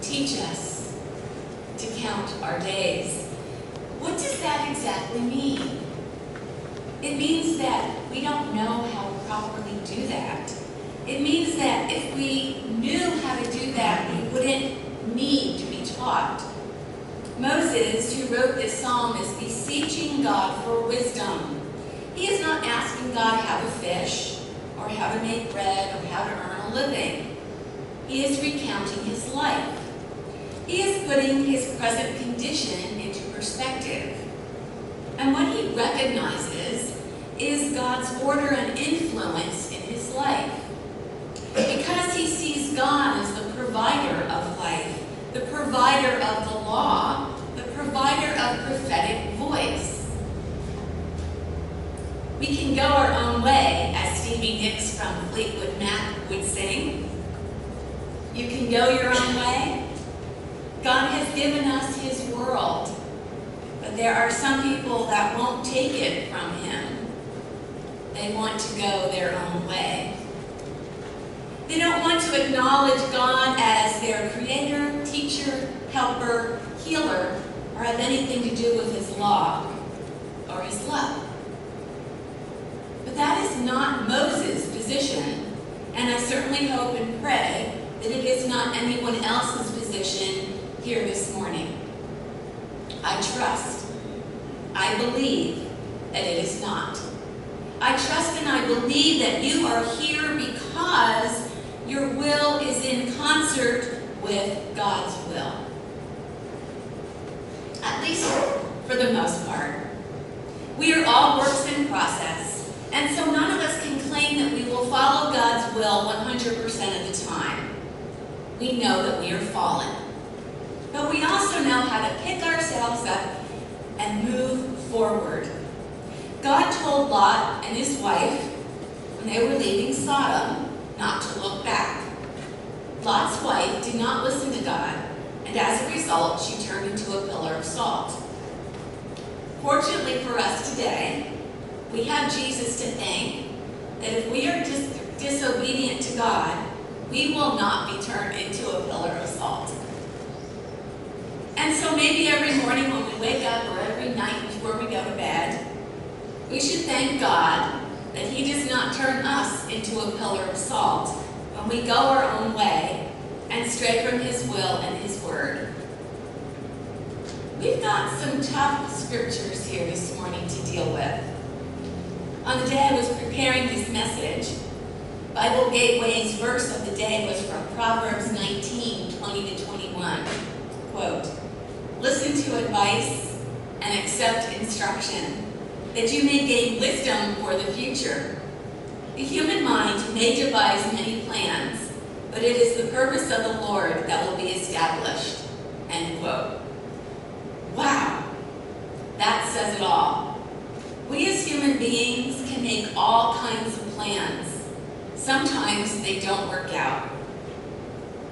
teach us to count our days. What does that exactly mean? It means that we don't know how to properly do that. It means that if we knew how to do that, we wouldn't need to be taught. Moses, who wrote this psalm, is beseeching God for wisdom. He is not asking God how to fish, or how to make bread, or how to earn a living. He is recounting his life. He is putting his present condition into perspective. And what he recognizes is God's order and influence in his life. Because he sees God as the provider of life, the provider of the law, the provider of prophetic voice. We can go our own way, as Stevie Nicks from Fleetwood Mac would sing. You can go your own way. God has given us his world, but there are some people that won't take it from him. They want to go their own way. They don't want to acknowledge God as their creator, teacher, helper, healer, or have anything to do with his law or his love. But that is not Moses' position, and I certainly hope and pray that it is not anyone else's position here this morning. I trust, I believe that it is not. I trust and I believe that you are here because your will is in concert with God's will. At least for the most part. We are all works in process, and so none of us can claim that we will follow God's will 100% of the time. We know that we are fallen. But we also know how to pick ourselves up and move forward. God told Lot and his wife, when they were leaving Sodom, not to look back. Lot's wife did not listen to God, and as a result, she turned into a pillar of salt. Fortunately for us today, we have Jesus to thank that if we are disobedient to God, we will not be turned into a pillar of salt. And so maybe every morning when we wake up or every night before we go to bed, we should thank God that he does not turn us into a pillar of salt when we go our own way and stray from his will and his word. We've got some tough scriptures here this morning to deal with. On the day I was preparing this message, Bible Gateway's verse of the day was from Proverbs 19:20-21. Quote, "Listen to advice and accept instruction, that you may gain wisdom for the future. The human mind may devise many plans, but it is the purpose of the Lord that will be established." End quote. Wow, that says it all. We as human beings can make all kinds of plans. Sometimes they don't work out.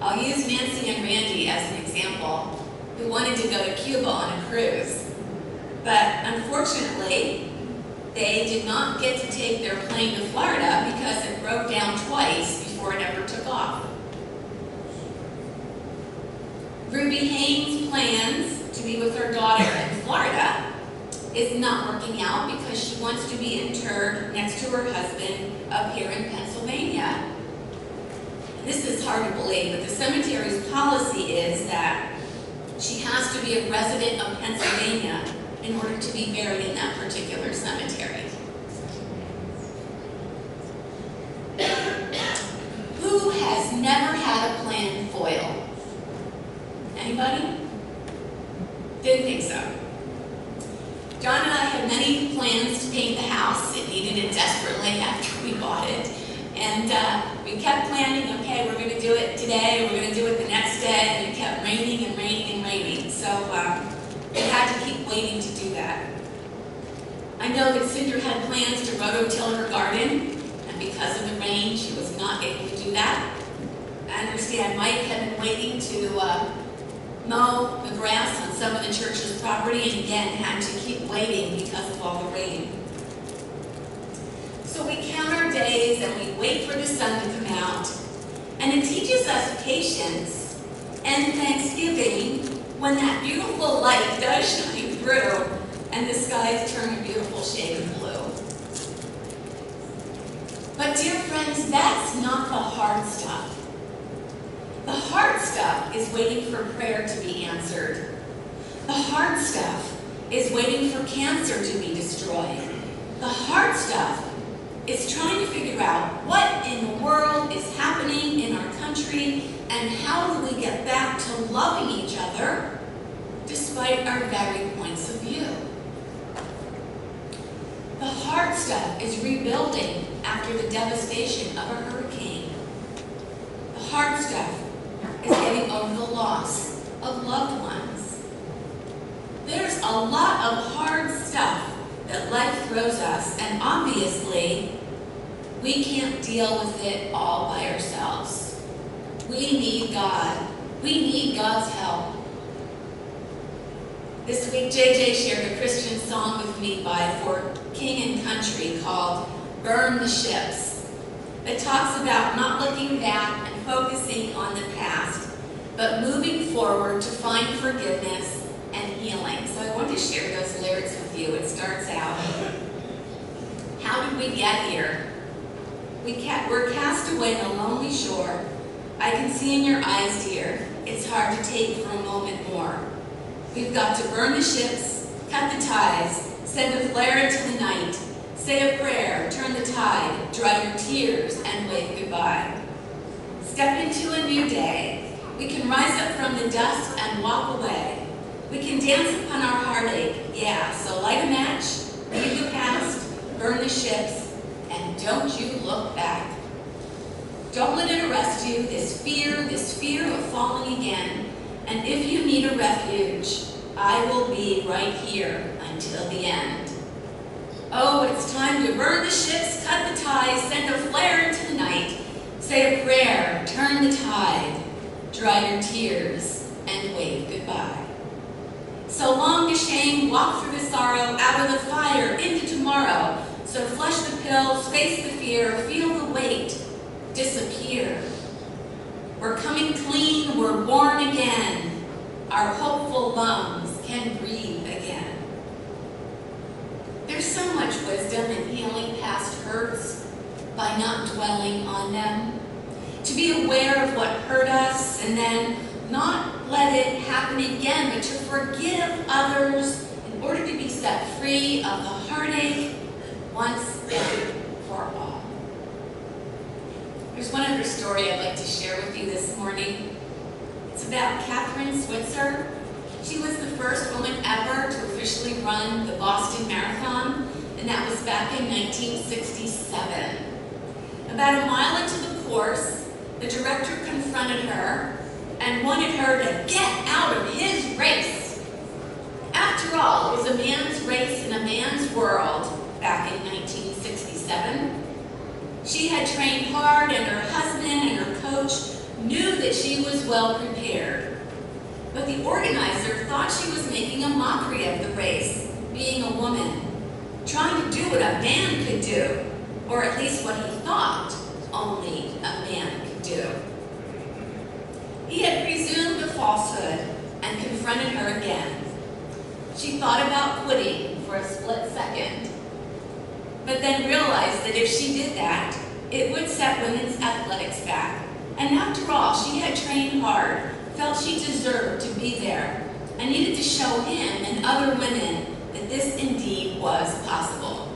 I'll use Nancy and Randy as an example, who wanted to go to Cuba on a cruise. But unfortunately, they did not get to take their plane to Florida because it broke down twice before it ever took off. Ruby Haynes' plans to be with her daughter in Florida is not working out because she wants to be interred next to her husband up here in Pennsylvania. This is hard to believe, but the cemetery's policy is that she has to be a resident of Pennsylvania in order to be buried in that particular cemetery. Who has never had a plan foil? Anybody? Didn't think so. John and I had many plans to paint the house. It needed it desperately after we bought it. And we kept planning, okay, we're going to do it today, we're going to do it the next day, and it kept raining and raining and raining. So we had to keep waiting to do that. I know that Cinder had plans to rototill her garden, and because of the rain, she was not able to do that. I understand Mike had been waiting to mow the grass on some of the church's property, and again had to keep waiting because of all the rain. So we count our days and we wait for the sun to come out, and it teaches us patience and Thanksgiving when that beautiful light does shine through and the skies turn a beautiful shade of blue. But dear friends, that's not the hard stuff. The hard stuff is waiting for prayer to be answered. The hard stuff is waiting for cancer to be destroyed. The hard stuff is trying to figure out what in the world is happening in our country and how do we get back to loving each other despite our varied points of view. The hard stuff is rebuilding after the devastation of a hurricane. The hard stuff is getting over the loss of loved ones. There's a lot of hard stuff that life throws us, and obviously, we can't deal with it all by ourselves. We need God. We need God's help. This week, JJ shared a Christian song with me for King and Country called Burn the Ships. It talks about not looking back and focusing on the past, but moving forward to find forgiveness and healing. So I want to share those lyrics with you. It starts out, how did we get here? We're cast away on a lonely shore. I can see in your eyes, dear, it's hard to take for a moment more. We've got to burn the ships, cut the ties, send a flare into the night, say a prayer, turn the tide, dry your tears, and wave goodbye. Step into a new day. We can rise up from the dust and walk away. We can dance upon our heartache, yeah, so light a match, leave the past, burn the ships, and don't you look back. Don't let it arrest you, this fear of falling again. And if you need a refuge, I will be right here until the end. Oh, it's time to burn the ships, cut the ties, send a flare into the night, say a prayer, turn the tide, dry your tears, and wave goodbye. So long to shame, walk through the sorrow, out of the fire, into tomorrow. So flush the pills, face the fear, feel the weight, disappear. We're coming clean, we're born again. Our hopeful lungs can breathe again. There's so much wisdom in healing past hurts by not dwelling on them. To be aware of what hurt us and then not let it happen again, but to forgive others in order to be set free of the heartache once and for all. There's one other story I'd like to share with you this morning. It's about Catherine Switzer. She was the first woman ever to officially run the Boston Marathon, and that was back in 1967. About a mile into the course, the director confronted her and wanted her to get out of his race. After all, it was a man's race in a man's world back in 1967. She had trained hard, and her husband and her coach knew that she was well prepared. But the organizer thought she was making a mockery of the race, being a woman, trying to do what a man could do, or at least what he thought only a man could do. He had presumed a falsehood and confronted her again. She thought about quitting for a split second, but then realized that if she did that, it would set women's athletics back. And after all, she had trained hard, felt she deserved to be there, and needed to show him and other women that this indeed was possible.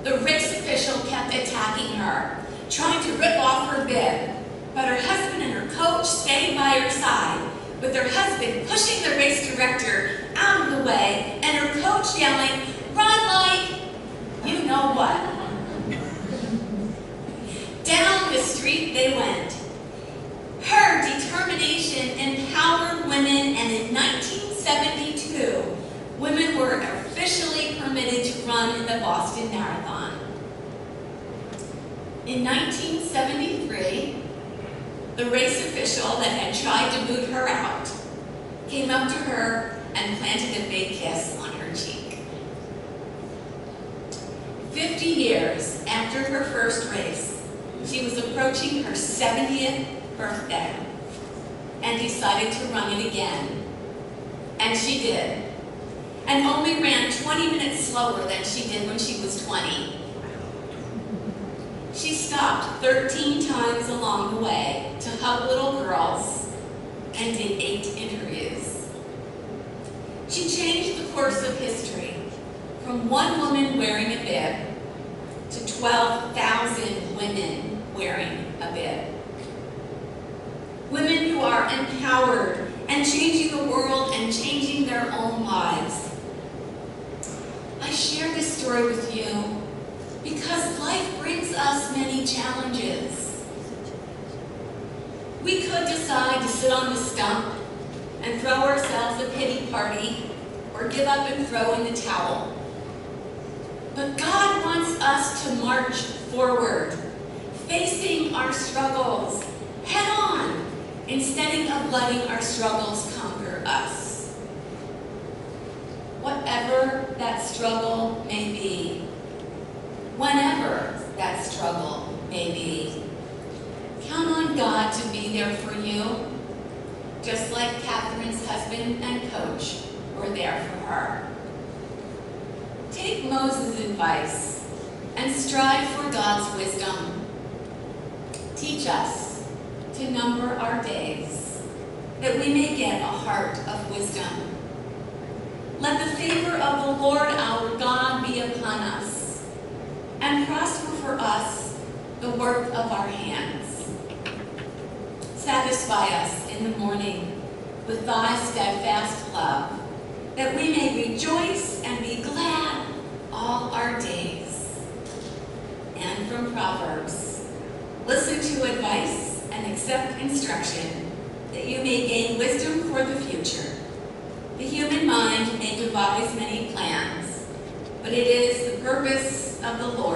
The race official kept attacking her, trying to rip off her bib, but her husband and her coach stayed by her side, with her husband pushing the race director out of the way, and her coach yelling, "Run like you know what." Down the street they went. Her determination empowered women, and in 1972, women were officially permitted to run in the Boston Marathon. In 1973, the race official that had tried to boot her out came up to her and planted a big kiss on her cheek. 50 years after her first race, she was approaching her 70th birthday. and decided to run it again. And she did. And only ran 20 minutes slower than she did when she was 20. She stopped 13 times along the way to hug little girls and did 8 interviews. She changed the course of history from one woman wearing a bib to 12,000 women wearing a bib. Women who are empowered and changing the world and changing their own lives. I share this story with you because life brings us many challenges. We could decide to sit on the stump and throw ourselves a pity party or give up and throw in the towel. But God wants us to march forward, facing our struggles head on, instead of letting our struggles conquer us. Whatever that struggle may be, whenever that struggle may be, count on God to be there for you, just like Catherine's husband and coach were there for her. Take Moses' advice and strive for God's wisdom. Teach us to number our days, that we may get a heart of wisdom. Let the favor of the Lord our God be upon us, and prosper for us the work of our hands. Satisfy us in the morning with thy steadfast love, that we may rejoice and be glad all our days. And from Proverbs, listen to advice and accept instruction, that you may gain wisdom for the future. The human mind may devise many plans, but it is the purpose of the Lord